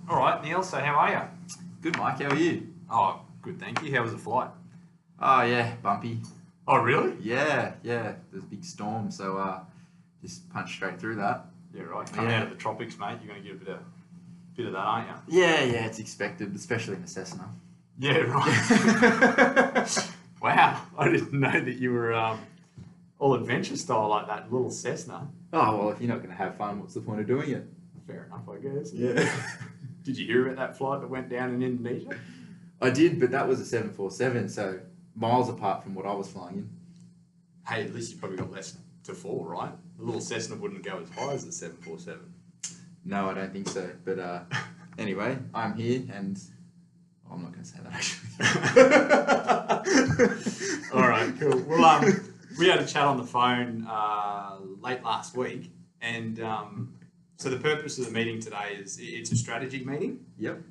All right, Neil, so how are you? Good, Mike. How are you? Oh, good, thank you. How was the flight? Oh, yeah, bumpy. Oh, really? Yeah. There's a big storm, so just punched straight through that. Yeah, right. Coming Yeah. out of the tropics, mate, you're going to get a bit of that, aren't you? Yeah, it's expected, especially in a Cessna. Yeah, right. Wow, I didn't know that you were all adventure style like that, little Cessna. Oh, well, if you're not going to have fun, what's the point of doing it? Fair enough, I guess. Yeah. Did you hear about that flight that went down in Indonesia? I did, but that was a 747, so miles apart from what I was flying in. Hey, at least you probably got less to fall, right? The little Cessna wouldn't go as high as the 747. No, I don't think so. But anyway, I'm here, and I'm not going to say that actually. All right, cool. Well, we had a chat on the phone late last week, and so the purpose of the meeting today is it's a strategy meeting. Yep.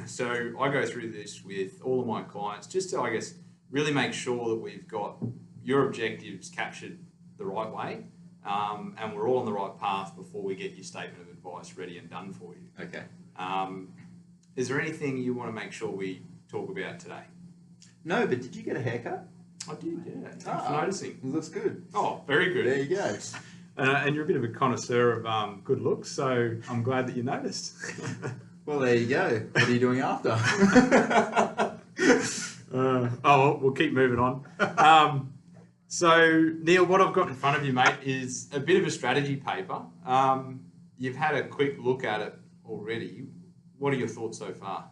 So I go through this with all of my clients just to, I guess, really make sure that we've got your objectives captured the right way, and we're all on the right path before we get your statement of advice ready and done for you. Okay. Is there anything you want to make sure we talk about today? No, but did you get a haircut? I did, yeah. Thanks for noticing. It looks good. Oh, very good. There you go. And you're a bit of a connoisseur of good looks, so I'm glad that you noticed. Well, there you go. What are you doing after? We'll keep moving on. So, Neil, what I've got in front of you, mate, is a bit of a strategy paper. You've had a quick look at it already. What are your thoughts so far?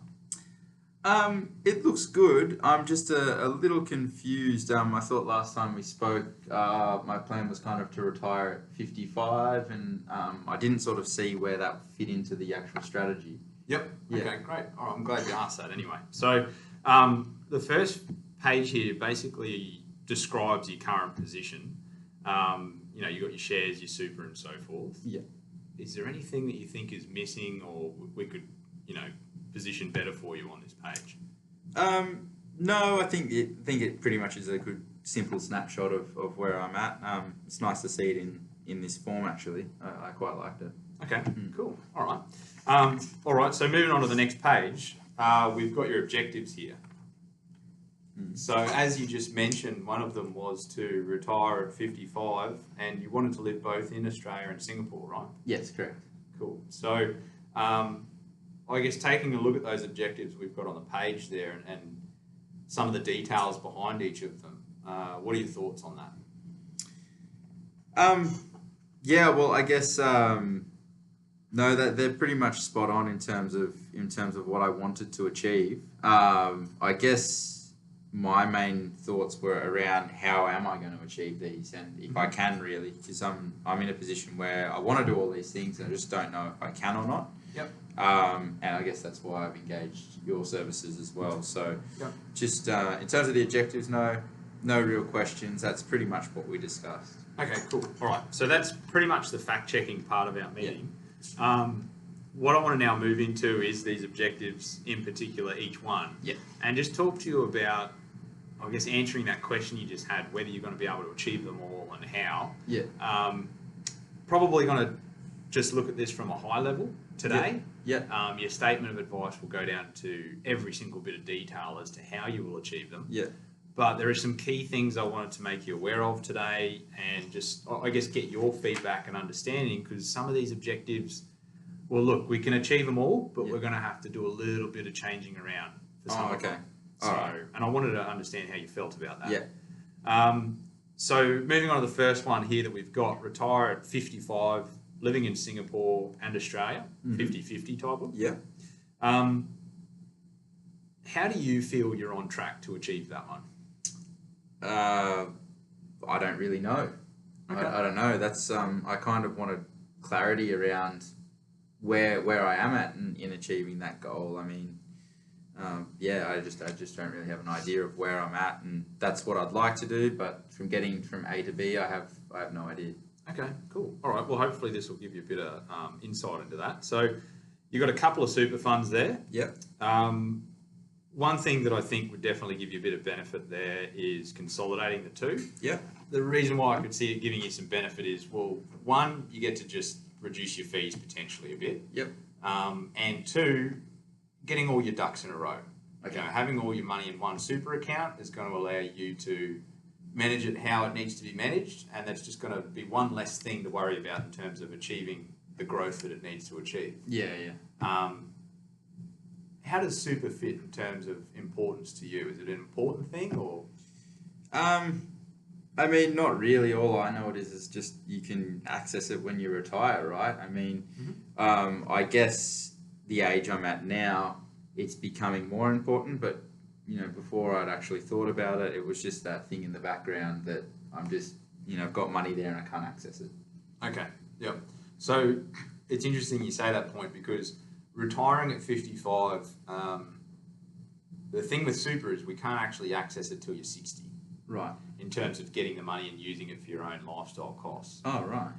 It looks good. I'm just a little confused. I thought last time we spoke, my plan was kind of to retire at 55, and I didn't sort of see where that fit into the actual strategy. Yep. Yeah. Okay, great. All right, I'm glad you asked that anyway. So, the first page here basically describes your current position. You've got your shares, your super, and so forth. Yeah. Is there anything that you think is missing, or we could, position better for you on this page? No, I think it pretty much is a good simple snapshot of where I'm at. It's nice to see it in this form actually. I quite liked it. Okay, cool. All right. So moving on to the next page, we've got your objectives here. So as you just mentioned, one of them was to retire at 55, and you wanted to live both in Australia and Singapore, right? Yes, correct. Cool. So I guess taking a look at those objectives we've got on the page there and some of the details behind each of them, what are your thoughts on that? Yeah, well, I guess no, that they're pretty much spot on in terms of what I wanted to achieve. I guess my main thoughts were around how am I going to achieve these, and if I can really, because I'm in a position where I want to do all these things and I just don't know if I can or not. Yep. And I guess that's why I've engaged your services as well. So, Yep. just in terms of the objectives, no real questions. That's pretty much what we discussed. Okay, cool. All right. So that's pretty much the fact-checking part of our meeting. What I want to now move into is these objectives in particular, each one. Yeah. And just talk to you about, I guess, answering that question you just had, whether you're going to be able to achieve them all and how. Yeah. Probably going to just look at this from a high level today. Yeah. Your statement of advice will go down to every single bit of detail as to how you will achieve them. Yeah. But there are some key things I wanted to make you aware of today, and just, I guess, get your feedback and understanding, because some of these objectives, well, look, we can achieve them all, but we're going to have to do a little bit of changing around for some of them. So, and I wanted to understand how you felt about that. Yeah. So moving on to the first one here that we've got, retire at 55, living in Singapore and Australia, 50-50 type of. Yeah. How do you feel you're on track to achieve that one? I don't really know. Okay. I don't know. That's I kind of wanted clarity around where I am at in achieving that goal. I mean, I just don't really have an idea of where I'm at, and that's what I'd like to do. But from getting from A to B, I have no idea. Okay, cool. All right. Well, hopefully this will give you a bit of insight into that. So you've got a couple of super funds there. Yep. One thing that I think would definitely give you a bit of benefit there is consolidating the two. Yep. The reason why I could see it giving you some benefit is, well, one, you get to just reduce your fees potentially a bit. Yep. And two, getting all your ducks in a row. Okay. You know, having all your money in one super account is going to allow you to manage it how it needs to be managed, and that's just going to be one less thing to worry about in terms of achieving the growth that it needs to achieve. Yeah. How does super fit in terms of importance to you? Is it an important thing, or? I mean, not really. All I know it is just you can access it when you retire, right? I mean, I guess the age I'm at now, it's becoming more important, but you know, before I'd actually thought about it, it was just that thing in the background that I'm just, you know, I've got money there and I can't access it. Okay, yep. So it's interesting you say that point, because retiring at 55, the thing with super is we can't actually access it till you're 60. Right. In terms of getting the money and using it for your own lifestyle costs. Oh, right.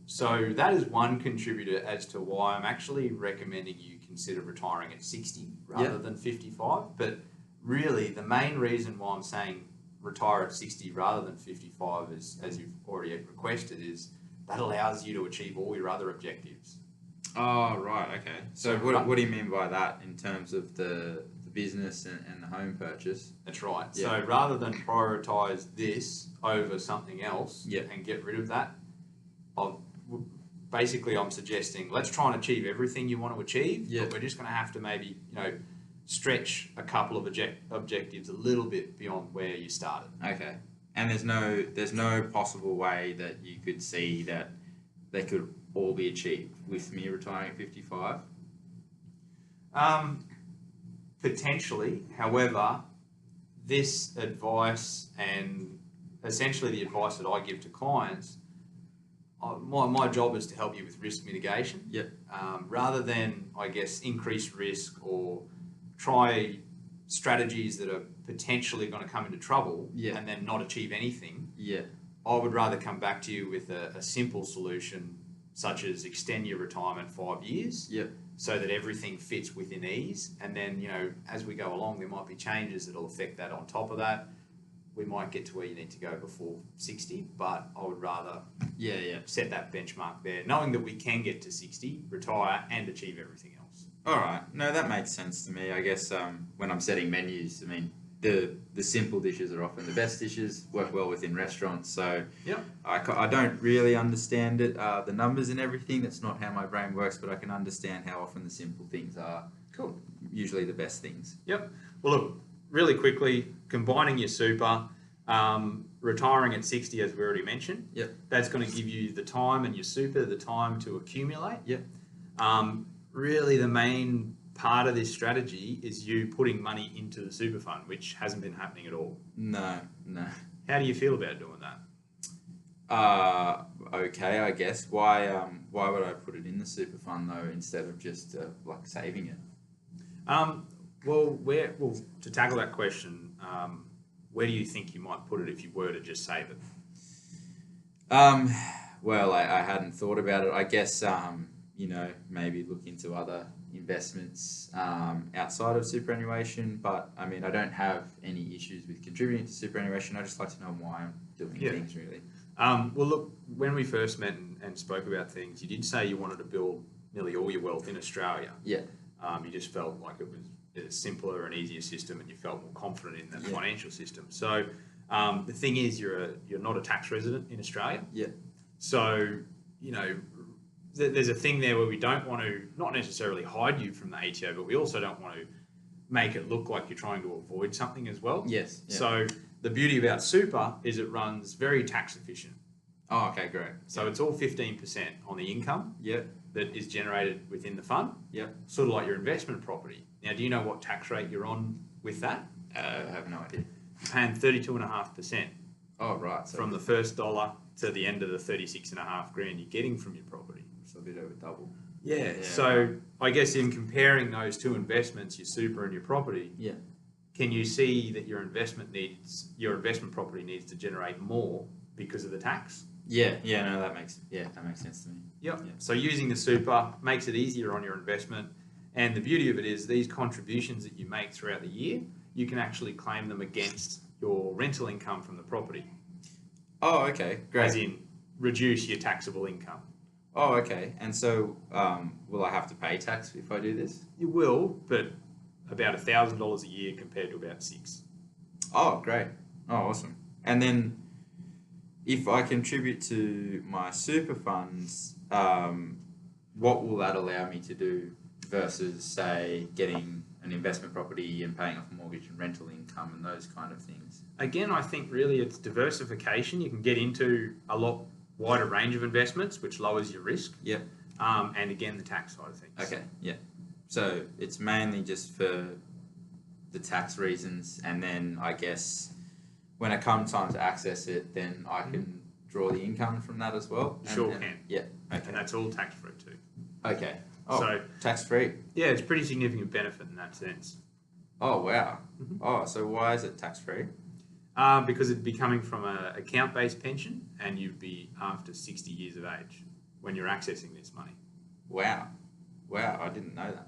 So that is one contributor as to why I'm actually recommending you consider retiring at 60 rather than 55. But really, the main reason why I'm saying retire at 60 rather than 55, is, as you've already requested, is that allows you to achieve all your other objectives. Oh, right. Okay. So what do you mean by that in terms of the business and the home purchase? That's right. Yeah. So rather than prioritise this over something else and get rid of that, I'm suggesting let's try and achieve everything you want to achieve, but we're just going to have to maybe, you know, stretch a couple of objectives a little bit beyond where you started. Okay. And there's no possible way that you could see that they could all be achieved with me retiring at 55? Potentially. However, this advice and essentially the advice that I give to clients, my job is to help you with risk mitigation. Yep. Rather than, I guess, increase risk or try strategies that are potentially going to come into trouble and then not achieve anything. Yeah. I would rather come back to you with a simple solution, such as extend your retirement 5 years. Yep. So that everything fits within ease, and then, you know, as we go along, there might be changes that'll affect that on top of that. We might get to where you need to go before 60, but I would rather set that benchmark there, knowing that we can get to 60, retire, and achieve everything else. All right. No, that makes sense to me. I guess when I'm setting menus, I mean, the simple dishes are often the best dishes, work well within restaurants. So I don't really understand it, the numbers and everything. That's not how my brain works, but I can understand how often the simple things are usually the best things. Yep. Well, look, really quickly, combining your super, retiring at 60, as we already mentioned, that's going to give you the time, and your super, the time to accumulate. Really, the main part of this strategy is you putting money into the super fund, which hasn't been happening at all. No. How do you feel about doing that? Okay, I guess. Why would I put it in the super fund though, instead of just like saving it? Well, to tackle that question, where do you think you might put it if you were to just save it? Well, I hadn't thought about it. I guess you know, maybe look into other investments outside of superannuation, but I mean, I don't have any issues with contributing to superannuation. I just like to know why I'm doing things, really. Well, look, when we first met and spoke about things, you did say you wanted to build nearly all your wealth in Australia. Yeah. You just felt like it was a simpler and easier system, and you felt more confident in the financial system. So the thing is, you're not a tax resident in Australia. Yeah. So, you know, there's a thing there where we don't want to not necessarily hide you from the ATO, but we also don't want to make it look like you're trying to avoid something as well. Yes. Yeah. So the beauty about super is it runs very tax efficient. Oh, okay, great. So it's all 15% on the income that is generated within the fund. Yep. Sort of like your investment property. Now, do you know what tax rate you're on with that? I have no idea. You're paying 32.5%. Oh, right. So from the first dollar to the end of the 36.5 grand you're getting from your property. So a bit over double. Yeah. So I guess in comparing those two investments, your super and your property, can you see that your investment property needs to generate more because of the tax? No, that makes sense to me. Yep. So using the super makes it easier on your investment, and the beauty of it is these contributions that you make throughout the year, you can actually claim them against your rental income from the property. Oh, okay, great. As in reduce your taxable income. Oh, okay. And so, will I have to pay tax if I do this? You will, but about $1,000 a year compared to about six. Oh, great. Oh, awesome. And then, if I contribute to my super funds, what will that allow me to do versus, say, getting an investment property and paying off a mortgage and rental income and those kind of things? Again, I think really it's diversification. You can get into a lot wider range of investments, which lowers your risk. Yep. And again, the tax side of things. Okay, yeah. So it's mainly just for the tax reasons, and then I guess when it comes time to access it, then I can draw the income from that as well. Sure can. Yeah. Okay. And that's all tax free too. Okay. Oh, So tax free. yeah, it's pretty significant benefit in that sense. Oh wow. Mhm. Oh, so why is it tax free? Because it'd be coming from an account-based pension, and you'd be after 60 years of age when you're accessing this money. Wow. Wow, I didn't know that.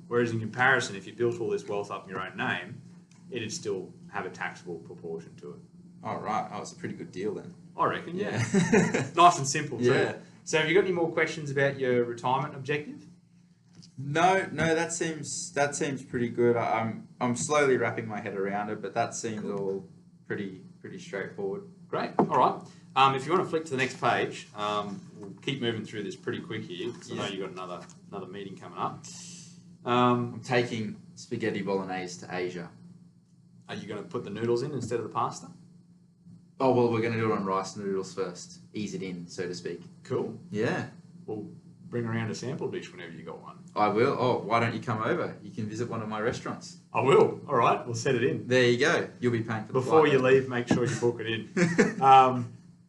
Whereas in comparison, if you built all this wealth up in your own name, it'd still have a taxable proportion to it. Oh right. Oh, it's a pretty good deal then. I reckon, yeah. Yeah. Nice and simple too. Yeah. So have you got any more questions about your retirement objective? No, that seems pretty good. I'm slowly wrapping my head around it, but that seems all pretty straightforward. Great. All right. If you want to flick to the next page, we'll keep moving through this pretty quick here because I know you've got another meeting coming up. I'm taking spaghetti bolognese to Asia. Are you going to put the noodles in instead of the pasta? Oh well, we're going to do it on rice noodles first. Ease it in, so to speak. Cool. Yeah, We'll bring around a sample dish whenever you got one. I will. Oh, why don't you come over? You can visit one of my restaurants. I will. All right. We'll set it in. There you go. You'll be paying for the Before flight, you though. leave, make sure you book it in.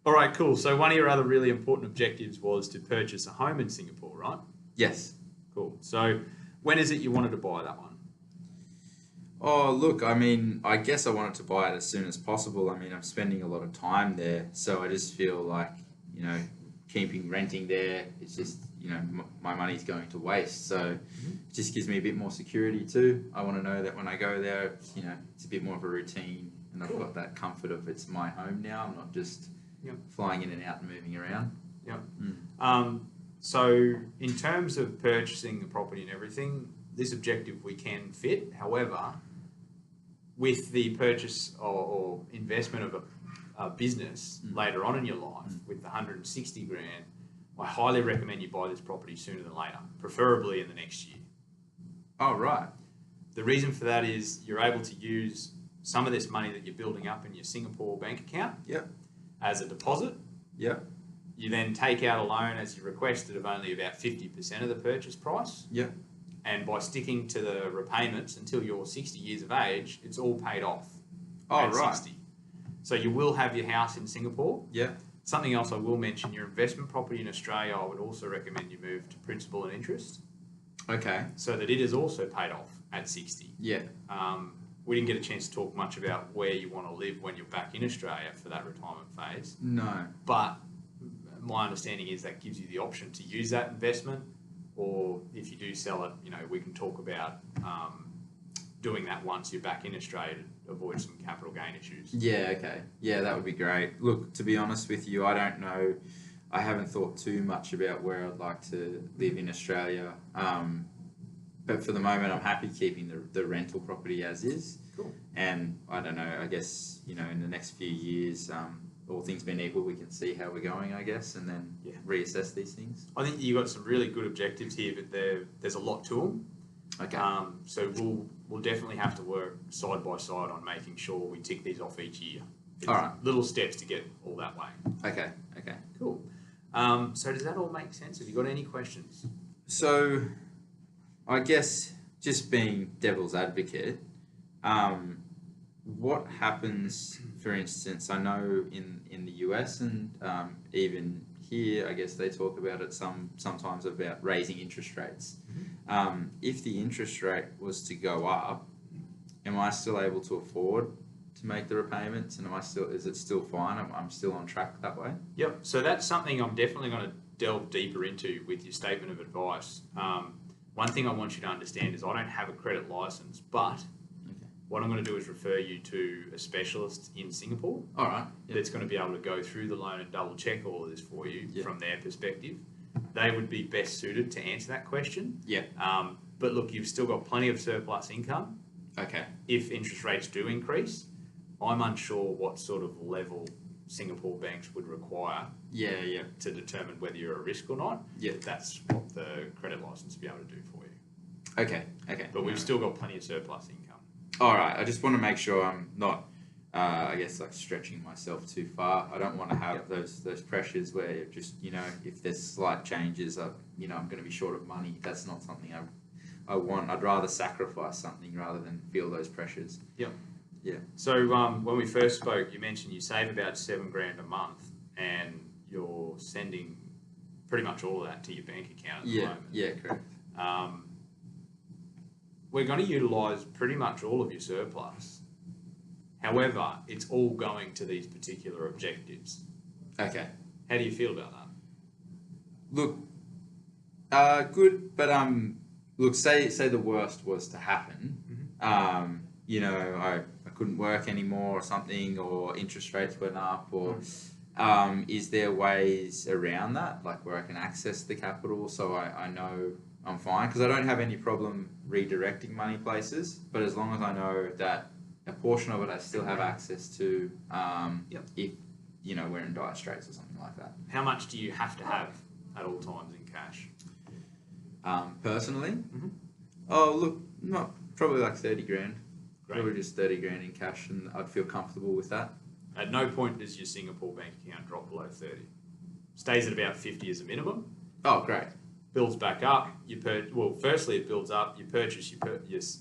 All right, cool. So one of your other really important objectives was to purchase a home in Singapore, right? Yes. Cool. So when is it you wanted to buy that one? Oh, look, I mean, I guess I wanted to buy it as soon as possible. I mean, I'm spending a lot of time there, so I just feel like, renting there, it's just, my money's going to waste. So it just gives me a bit more security too. I want to know that when I go there, it's a bit more of a routine, and I've got that comfort of it's my home now. I'm not just flying in and out and moving around. Yep. Mm. So in terms of purchasing the property and everything, this objective we can fit. However, with the purchase or investment of a business later on in your life with the 160 grand, I highly recommend you buy this property sooner than later, preferably in the next year. Oh, right. The reason for that is you're able to use some of this money that you're building up in your Singapore bank account as a deposit. Yep. You then take out a loan as you requested of only about 50% of the purchase price. Yep. And by sticking to the repayments until you're 60 years of age, it's all paid off Oh, at right. 60. So you will have your house in Singapore. Yeah. Something else I will mention, your investment property in Australia, I would also recommend you move to principal and interest Okay. so that it is also paid off at 60. Yeah. We didn't get a chance to talk much about where you want to live when you're back in Australia for that retirement phase. No. But my understanding is that gives you the option to use that investment, or if you do sell it, we can talk about doing that once you're back in Australia to avoid some capital gain issues. Yeah, okay. Yeah, that would be great. Look, to be honest with you, I don't know. I haven't thought too much about where I'd like to live in Australia. But for the moment, I'm happy keeping the rental property as is. Cool. And I don't know, I guess, in the next few years, all things being equal, we can see how we're going, I guess, and then reassess these things. I think you've got some really good objectives here, but there's a lot to them. Okay. So we'll definitely have to work side by side on making sure we tick these off each year. It's all right. Little steps to get all that way. Okay. Cool. So does that all make sense? Have you got any questions? So, I guess just being devil's advocate, what happens, for instance, I know in the US and even here, I guess they talk about it sometimes about raising interest rates. If the interest rate was to go up, am I still able to afford to make the repayments, and is it still fine? I'm still on track that way? Yep. So that's something I'm definitely going to delve deeper into with your statement of advice. One thing I want you to understand is I don't have a credit license, but what I'm going to do is refer you to a specialist in Singapore. All right. That's going to be able to go through the loan and double check all of this for you from their perspective. they would be best suited to answer that question. Yeah. But look, you've still got plenty of surplus income. Okay. If interest rates do increase, I'm unsure what sort of level Singapore banks would require Yeah, yeah. to determine whether you're a risk or not. Yeah. That's what the credit license will be able to do for you. Okay, okay. But we've still got plenty of surplus income. All right, I just want to make sure I'm not, I guess, like stretching myself too far. I don't want to have those pressures where you're just, if there's slight changes, I'm going to be short of money. That's not something I want. I'd rather sacrifice something rather than feel those pressures. Yep. Yeah. So when we first spoke, you mentioned you save about $7,000 a month, and you're sending pretty much all of that to your bank account at the moment. Yeah, correct. We're going to utilise pretty much all of your surplus. However, it's all going to these particular objectives. Okay. How do you feel about that? Look, good, but look, say the worst was to happen. I couldn't work anymore or something, or interest rates went up, or is there ways around that, like where I can access the capital so I know I'm fine? Because I don't have any problem redirecting money places, but as long as I know that a portion of it I still have access to, if we're in dire straits or something like that. How much do you have to have at all times in cash? Personally, Mm-hmm. oh look, not probably like 30 grand. Great. Probably just 30 grand in cash, and I'd feel comfortable with that. At no point does your Singapore bank account drop below 30. Stays at about 50 as a minimum. Oh, great. Builds back up. Firstly it builds up. You purchase your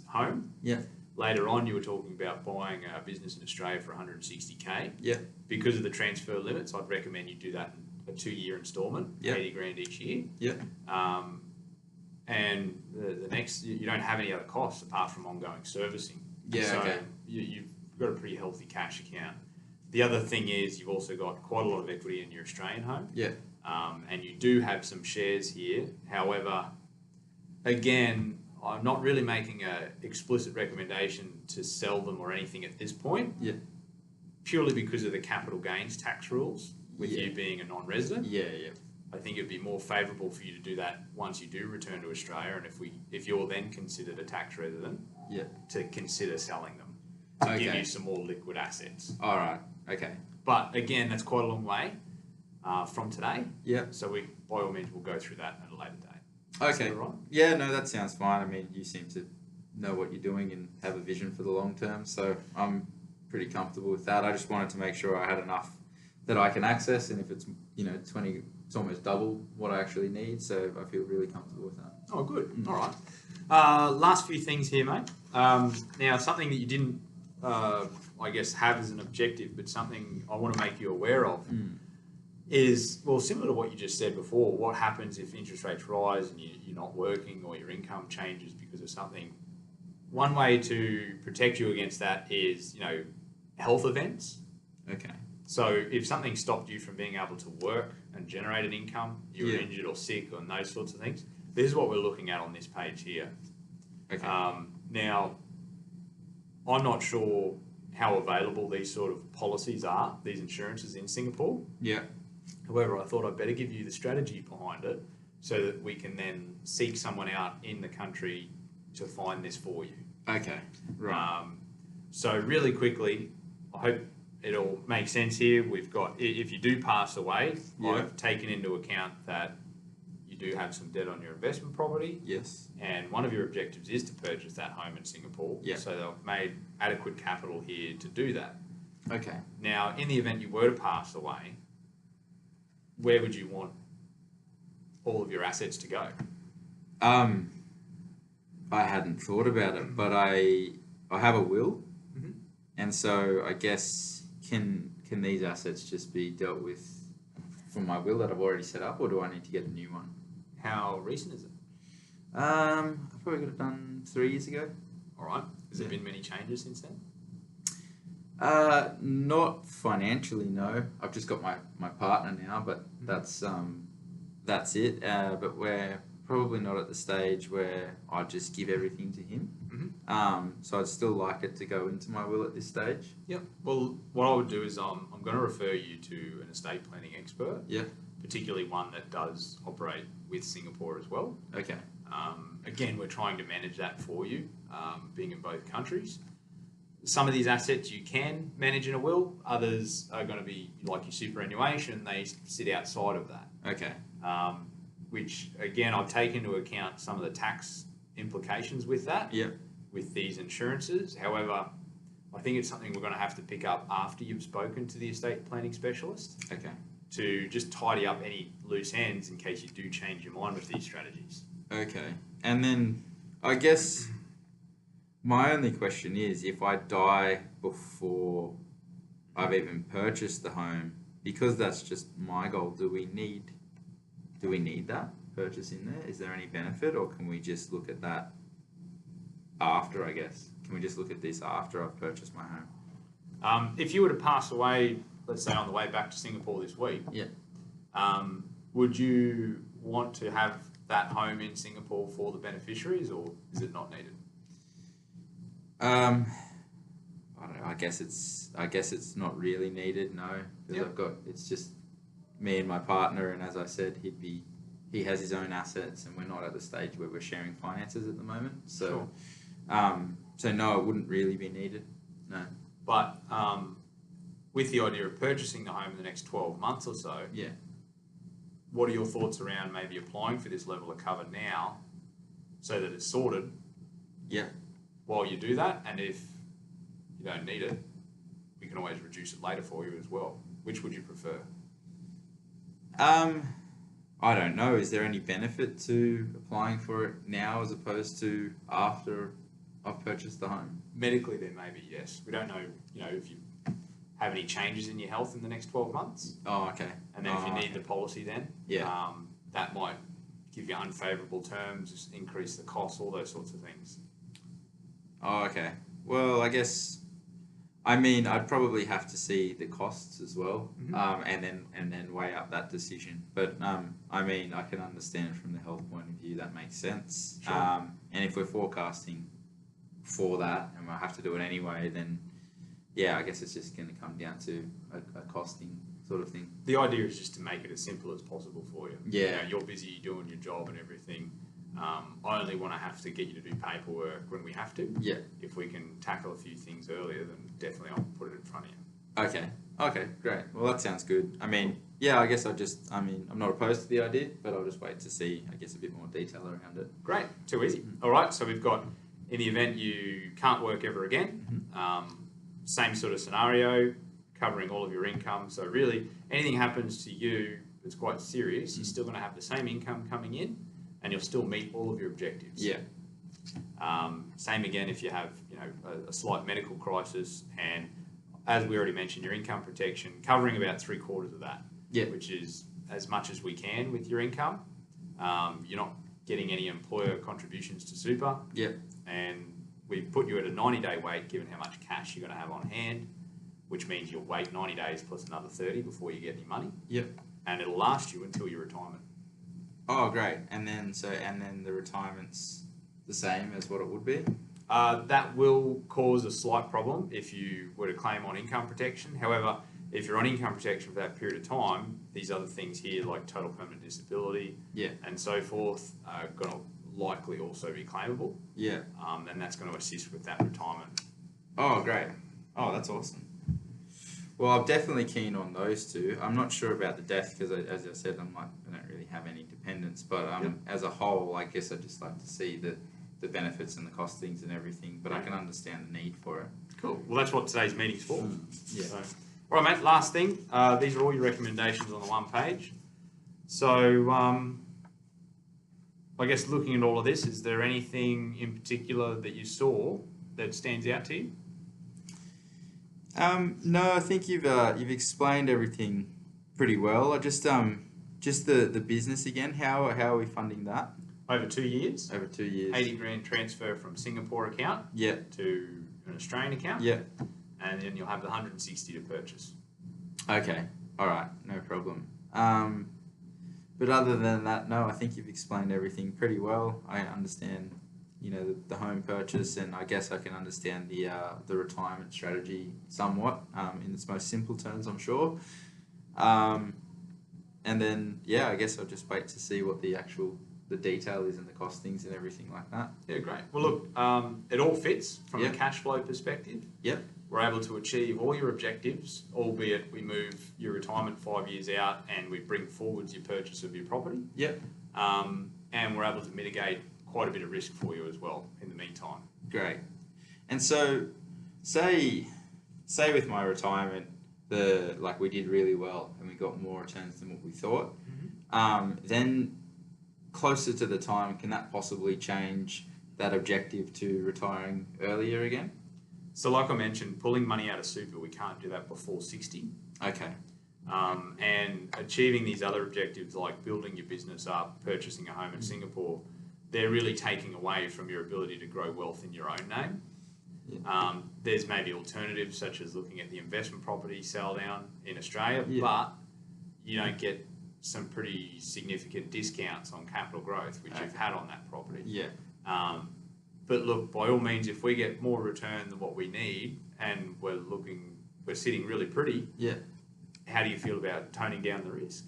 home. Yeah. Later on, you were talking about buying a business in Australia for 160K. Yeah. Because of the transfer limits, I'd recommend you do that in a 2-year instalment, 80 grand each year. Yeah. And the next, you don't have any other costs apart from ongoing servicing. Yeah. So Okay. you've got a pretty healthy cash account. The other thing is you've also got quite a lot of equity in your Australian home. Yeah. And you do have some shares here. However, again, I'm not really making an explicit recommendation to sell them or anything at this point. Yeah. Purely because of the capital gains tax rules with Yeah. you being a non-resident. Yeah. Yeah. I think it'd be more favourable for you to do that once you do return to Australia, and if you're then considered a tax resident, Yeah. to consider selling them to give you some more liquid assets. All right. Okay. But again, that's quite a long way from today. Yeah. So we, by all means, we'll go through that at a later date. Okay. Is that all right? Yeah. No, that sounds fine. I mean, you seem to know what you're doing and have a vision for the long term, so I'm pretty comfortable with that. I just wanted to make sure I had enough that I can access, and if it's 20. It's almost double what I actually need, so I feel really comfortable with that. Oh, good. All right. Last few things here, mate. Now, something that you didn't, I guess, have as an objective, but something I want to make you aware of is, well, similar to what you just said before, what happens if interest rates rise and you're not working or your income changes because of something. One way to protect you against that is, health events. Okay. So if something stopped you from being able to work and generate an income, you were injured or sick and those sorts of things, this is what we're looking at on this page here. Okay. Now, I'm not sure how available these sort of policies are, these insurances in Singapore. Yeah. However, I thought I'd better give you the strategy behind it so that we can then seek someone out in the country to find this for you. Okay. Right. So really quickly, I hope it all makes sense here. We've got, if you do pass away, I've taken into account that you do have some debt on your investment property. Yes. And one of your objectives is to purchase that home in Singapore. Yeah. So they've made adequate capital here to do that. Okay. Now, in the event you were to pass away, where would you want all of your assets to go? I hadn't thought about it, but I have a will, and so I guess can these assets just be dealt with from my will that I've already set up, or do I need to get a new one? How recent is it? I probably got it done 3 years ago. All right. Has there been many changes since then? Not financially, no. I've just got my partner now, but that's it. But we're probably not at the stage where I just give everything to him. So I'd still like it to go into my will at this stage. Yep. Well, what I would do is I'm going to refer you to an estate planning expert. Yeah. particularly one that does operate with Singapore as well. Okay. Again, we're trying to manage that for you, being in both countries. Some of these assets you can manage in a will, others are going to be like your superannuation, they sit outside of that. Okay. Which, again, I've taken into account some of the tax implications with that, Yep. with these insurances. However, I think it's something we're going to have to pick up after you've spoken to the estate planning specialist Okay. to just tidy up any loose ends in case you do change your mind with these strategies. Okay. And then I guess my only question is, if I die before I've even purchased the home, because that's just my goal, do we need that purchase in there? Is there any benefit, or can we just look at that after, I guess? Can we just look at this after I've purchased my home? If you were to pass away, let's say on the way back to Singapore this week, Yeah. would you want to have that home in Singapore for the beneficiaries, or is it not needed? I don't know. I guess it's not really needed. No, because Yep. it's just me and my partner, and as I said, he has his own assets, and we're not at the stage where we're sharing finances at the moment. So, so no, it wouldn't really be needed. No. But with the idea of purchasing the home in the next 12 months or so, Yeah. what are your thoughts around maybe applying for this level of cover now so that it's sorted Yeah. while you do that? And if you don't need it, we can always reduce it later for you as well. Which would you prefer? I don't know. Is there any benefit to applying for it now as opposed to after I've purchased the home? Medically, there may be, yes. We don't know, if you have any changes in your health in the next 12 months. Oh, okay. And then if you need the policy then, Yeah. that might give you unfavourable terms, increase the costs, all those sorts of things. Oh, okay. Well, I guess, I'd probably have to see the costs as well, and then weigh up that decision. But I can understand from the health point of view that makes sense. Sure. And if we're forecasting for that, and we'll have to do it anyway, then yeah, I guess it's just going to come down to a costing sort of thing. The idea is just to make it as simple as possible for you. Yeah. You're busy doing your job and everything. I only want to have to get you to do paperwork when we have to. Yeah. If we can tackle a few things earlier, then definitely I'll put it in front of you. Okay, great. Well, that sounds good. Yeah, I guess I'm not opposed to the idea, but I'll just wait to see, I guess, a bit more detail around it. Great, too easy. All right, so we've got, in the event you can't work ever again, same sort of scenario, covering all of your income. So really, anything happens to you that's quite serious, you're still going to have the same income coming in, and you'll still meet all of your objectives. Yeah. Same again if you have, a slight medical crisis, and as we already mentioned, your income protection covering about 3/4 of that. Yeah. Which is as much as we can with your income. You're not getting any employer contributions to super. Yeah. And we put you at a 90-day wait, given how much cash you're going to have on hand, which means you'll wait 90 days plus another 30 before you get any money. Yep. And it'll last you until your retirement. Oh, great. And then the retirement's the same as what it would be? That will cause a slight problem if you were to claim on income protection. However, if you're on income protection for that period of time, these other things here, like total permanent disability and so forth, are going to likely also be claimable. Yeah. And that's going to assist with that retirement. Oh, great. Oh, that's awesome. Well, I'm definitely keen on those two. I'm not sure about the death because, as I said, I don't really have any dependents. But as a whole, I guess I'd just like to see the benefits and the costings and everything. But I can understand the need for it. Cool. Well, that's what today's meeting's for. Yeah. So, all right, mate. Last thing. These are all your recommendations on the one page. So, I guess looking at all of this, is there anything in particular that you saw that stands out to you? No, I think you've explained everything pretty well. I just the business again. How are we funding that? Over 2 years. Over 2 years. 80 grand transfer from Singapore account Yeah. to an Australian account. Yeah. And then you'll have the 160 to purchase. Okay. All right. No problem. But other than that, no, I think you've explained everything pretty well. I understand, the home purchase, and I guess I can understand the retirement strategy somewhat in its most simple terms, I'm sure. and then I guess I'll just wait to see what the detail is and the costings and everything like that. Yeah, great. Well, look, it all fits from Yep. a cash flow perspective. Yep. We're able to achieve all your objectives, albeit we move your retirement 5 years out and we bring forwards your purchase of your property. Yep. And we're able to mitigate quite a bit of risk for you as well in the meantime. Great. And so, say with my retirement, we did really well and we got more returns than what we thought. Then closer to the time, can that possibly change that objective to retiring earlier again? So like I mentioned, pulling money out of super, we can't do that before 60. Okay. And achieving these other objectives like building your business up, purchasing a home in Singapore, they're really taking away from your ability to grow wealth in your own name. Yeah. There's maybe alternatives such as looking at the investment property sell down in Australia, Yeah. but you don't get some pretty significant discounts on capital growth, which you've had on that property. Yeah. But look, by all means, if we get more return than what we need and we're sitting really pretty, Yeah. how do you feel about toning down the risk?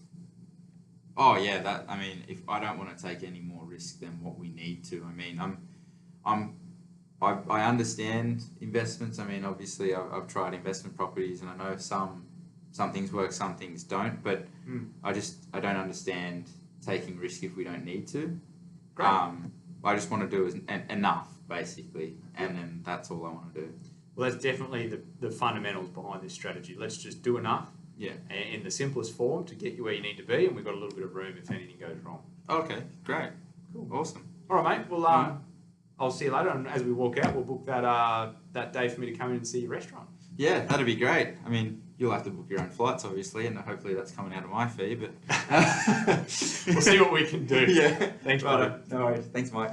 Oh yeah, if I don't want to take any more risk than what we need to, I understand investments. Obviously I've tried investment properties and I know some things work, some things don't, but I don't understand taking risk if we don't need to. Great. I just want to do enough basically, and then that's all I want to do. Well, that's definitely the fundamentals behind this strategy. Let's just do enough Yeah. in the simplest form to get you where you need to be, and we've got a little bit of room if anything goes wrong. Okay, great. Cool. Awesome. All right, mate. Well, I'll see you later, and as we walk out, we'll book that day for me to come in and see your restaurant. Yeah, that'd be great. You'll have to book your own flights, obviously, and hopefully that's coming out of my fee, but... We'll see what we can do. Yeah. Thanks, brother. No worries. Thanks, Mike.